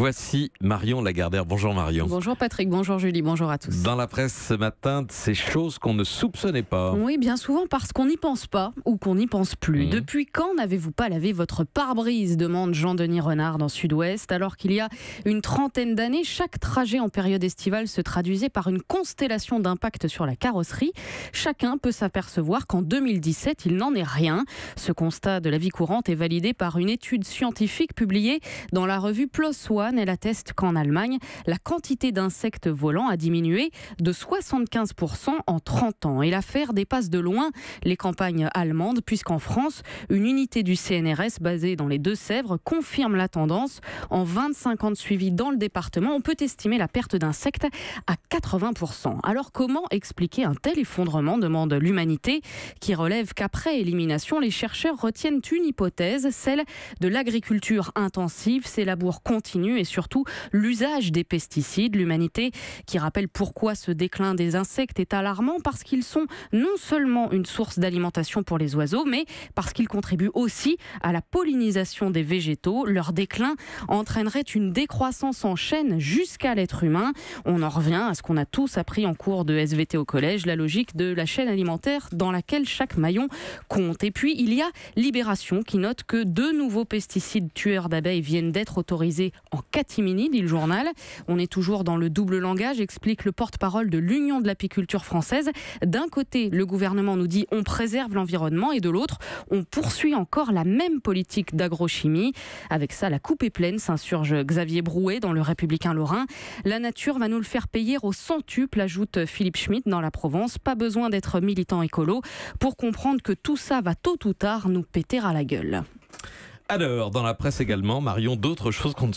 Voici Marion Lagardère. Bonjour Marion. Bonjour Patrick, bonjour Julie, bonjour à tous. Dans la presse ce matin, ces choses qu'on ne soupçonnait pas. Oui, bien souvent parce qu'on n'y pense pas ou qu'on n'y pense plus. Depuis quand n'avez-vous pas lavé votre pare-brise, demande Jean-Denis Renard dans Sud-Ouest, alors qu'il y a une trentaine d'années, chaque trajet en période estivale se traduisait par une constellation d'impact sur la carrosserie. Chacun peut s'apercevoir qu'en 2017, il n'en est rien. Ce constat de la vie courante est validé par une étude scientifique publiée dans la revue PLOS ONE. Elle atteste qu'en Allemagne, la quantité d'insectes volants a diminué de 75% en 30 ans. Et l'affaire dépasse de loin les campagnes allemandes, puisqu'en France, une unité du CNRS basée dans les Deux-Sèvres confirme la tendance. En 25 ans de suivi dans le département, on peut estimer la perte d'insectes à 80%. Alors comment expliquer un tel effondrement, demande l'Humanité, qui relève qu'après élimination, les chercheurs retiennent une hypothèse, celle de l'agriculture intensive, ses labours continus et surtout l'usage des pesticides. L'Humanité qui rappelle pourquoi ce déclin des insectes est alarmant, parce qu'ils sont non seulement une source d'alimentation pour les oiseaux, mais parce qu'ils contribuent aussi à la pollinisation des végétaux. Leur déclin entraînerait une décroissance en chaîne jusqu'à l'être humain. On en revient à ce qu'on a tous appris en cours de SVT au collège, la logique de la chaîne alimentaire dans laquelle chaque maillon compte. Et puis il y a Libération qui note que 2 nouveaux pesticides tueurs d'abeilles viennent d'être autorisés en catimini, dit le journal. On est toujours dans le double langage, explique le porte-parole de l'Union de l'apiculture française. D'un côté, le gouvernement nous dit on préserve l'environnement et de l'autre, on poursuit encore la même politique d'agrochimie. Avec ça, la coupe est pleine, s'insurge Xavier Brouet dans Le Républicain Lorrain. La nature va nous le faire payer au centuple, ajoute Philippe Schmitt dans La Provence. Pas besoin d'être militant écolo pour comprendre que tout ça va tôt ou tard nous péter à la gueule. Alors, dans la presse également, Marion, d'autres choses qu'on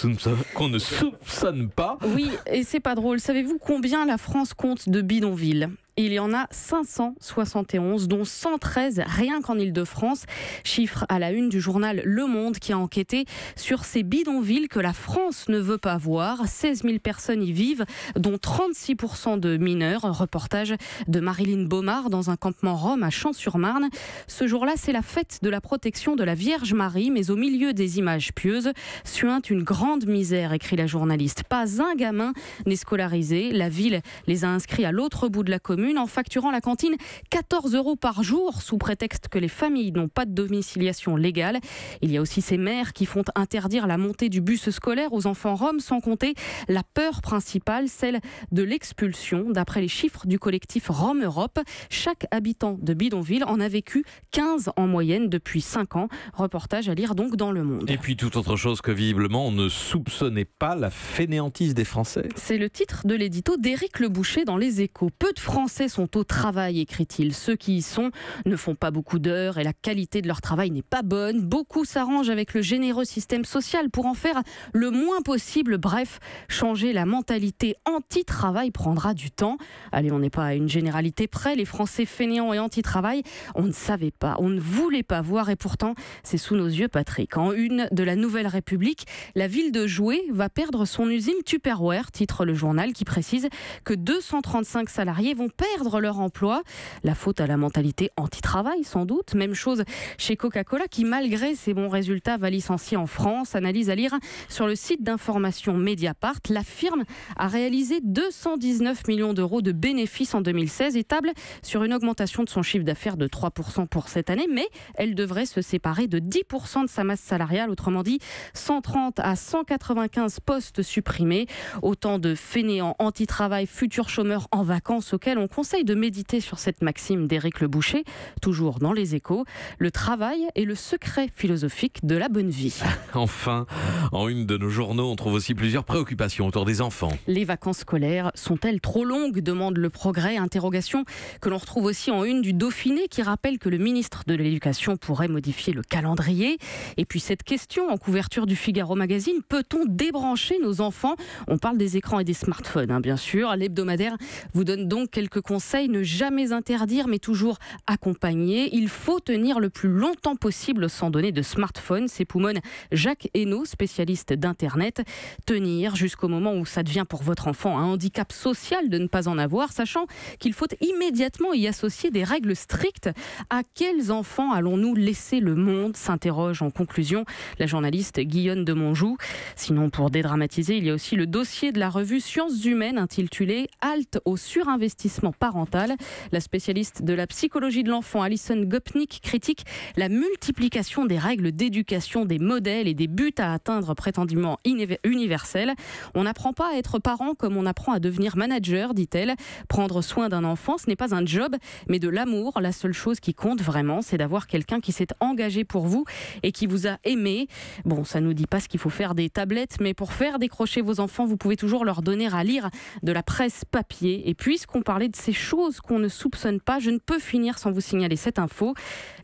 ne soupçonne pas. Oui, et c'est pas drôle. Savez-vous combien la France compte de bidonvilles ? Il y en a 571, dont 113 rien qu'en Île-de-France. Chiffre à la une du journal Le Monde qui a enquêté sur ces bidonvilles que la France ne veut pas voir. 16 000 personnes y vivent, dont 36% de mineurs. Un reportage de Marilyn Baumard dans un campement rom à Champs-sur-Marne. Ce jour-là, c'est la fête de la protection de la Vierge Marie, mais au milieu des images pieuses, suinte une grande misère, écrit la journaliste. Pas un gamin n'est scolarisé. La ville les a inscrits à l'autre bout de la commune, en facturant la cantine 14 € par jour sous prétexte que les familles n'ont pas de domiciliation légale. Il y a aussi ces maires qui font interdire la montée du bus scolaire aux enfants roms, sans compter la peur principale, celle de l'expulsion. D'après les chiffres du collectif Rome Europe, chaque habitant de bidonville en a vécu 15 en moyenne depuis 5 ans. Reportage à lire donc dans Le Monde. Et puis toute autre chose que visiblement on ne soupçonnait pas, la fainéantise des Français. C'est le titre de l'édito d'Éric Le Boucher dans Les Échos. Peu de Français sont au travail, écrit-il. Ceux qui y sont ne font pas beaucoup d'heures et la qualité de leur travail n'est pas bonne. Beaucoup s'arrangent avec le généreux système social pour en faire le moins possible. Bref, changer la mentalité anti-travail prendra du temps. Allez, on n'est pas à une généralité près. Les Français fainéants et anti-travail, on ne savait pas, on ne voulait pas voir et pourtant, c'est sous nos yeux, Patrick. En une de la Nouvelle République, la ville de Joué va perdre son usine Tupperware, titre le journal qui précise que 235 salariés vont perdre leur emploi. La faute à la mentalité anti-travail, sans doute. Même chose chez Coca-Cola qui, malgré ses bons résultats, va licencier en France. Analyse à lire sur le site d'information Mediapart. La firme a réalisé 219 millions d'euros de bénéfices en 2016 et table sur une augmentation de son chiffre d'affaires de 3% pour cette année, mais elle devrait se séparer de 10% de sa masse salariale, autrement dit 130 à 195 postes supprimés. Autant de fainéants anti-travail, futurs chômeurs en vacances auxquels on conseille de méditer sur cette maxime d'Éric Le Boucher, toujours dans Les Échos. Le travail est le secret philosophique de la bonne vie. Enfin, en une de nos journaux, on trouve aussi plusieurs préoccupations autour des enfants. Les vacances scolaires sont-elles trop longues, demande Le Progrès. Interrogation que l'on retrouve aussi en une du Dauphiné qui rappelle que le ministre de l'Éducation pourrait modifier le calendrier. Et puis cette question en couverture du Figaro Magazine, peut-on débrancher nos enfants ? On parle des écrans et des smartphones, bien sûr. L'hebdomadaire vous donne donc quelques Quelques conseils: ne jamais interdire, mais toujours accompagner. Il faut tenir le plus longtemps possible sans donner de smartphone. S'époumonne Jacques Hainaut, spécialiste d'Internet. Tenir jusqu'au moment où ça devient pour votre enfant un handicap social de ne pas en avoir, sachant qu'il faut immédiatement y associer des règles strictes. À quels enfants allons-nous laisser le monde, s'interroge en conclusion la journaliste Guillaume de Monjou. Sinon, pour dédramatiser, il y a aussi le dossier de la revue Sciences Humaines intitulé « Halte au surinvestissement parental ». La spécialiste de la psychologie de l'enfant, Alison Gopnik, critique la multiplication des règles d'éducation, des modèles et des buts à atteindre prétendument universels. On n'apprend pas à être parent comme on apprend à devenir manager, dit-elle. Prendre soin d'un enfant, ce n'est pas un job, mais de l'amour. La seule chose qui compte vraiment, c'est d'avoir quelqu'un qui s'est engagé pour vous et qui vous a aimé. Bon, ça ne nous dit pas ce qu'il faut faire des tablettes, mais pour faire décrocher vos enfants, vous pouvez toujours leur donner à lire de la presse papier. Et puisqu'on parlait de ces choses qu'on ne soupçonne pas, je ne peux finir sans vous signaler cette info.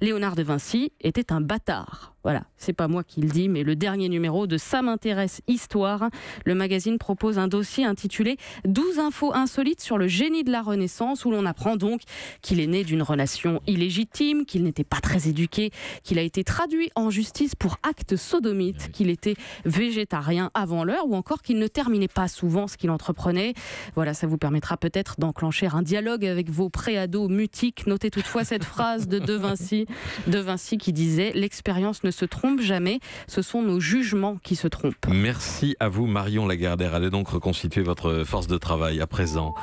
Léonard de Vinci était un bâtard. Voilà, c'est pas moi qui le dis, mais le dernier numéro de Ça m'intéresse Histoire. Le magazine propose un dossier intitulé 12 infos insolites sur le génie de la Renaissance, où l'on apprend donc qu'il est né d'une relation illégitime, qu'il n'était pas très éduqué, qu'il a été traduit en justice pour acte sodomite, qu'il était végétarien avant l'heure, ou encore qu'il ne terminait pas souvent ce qu'il entreprenait. Voilà, ça vous permettra peut-être d'enclencher un dialogue avec vos préados mutiques. Notez toutefois cette phrase de Vinci qui disait « L'expérience ne se trompe jamais, ce sont nos jugements qui se trompent ». Merci à vous Marion Lagardère. Allez donc reconstituer votre force de travail à présent.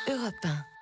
Europe 1.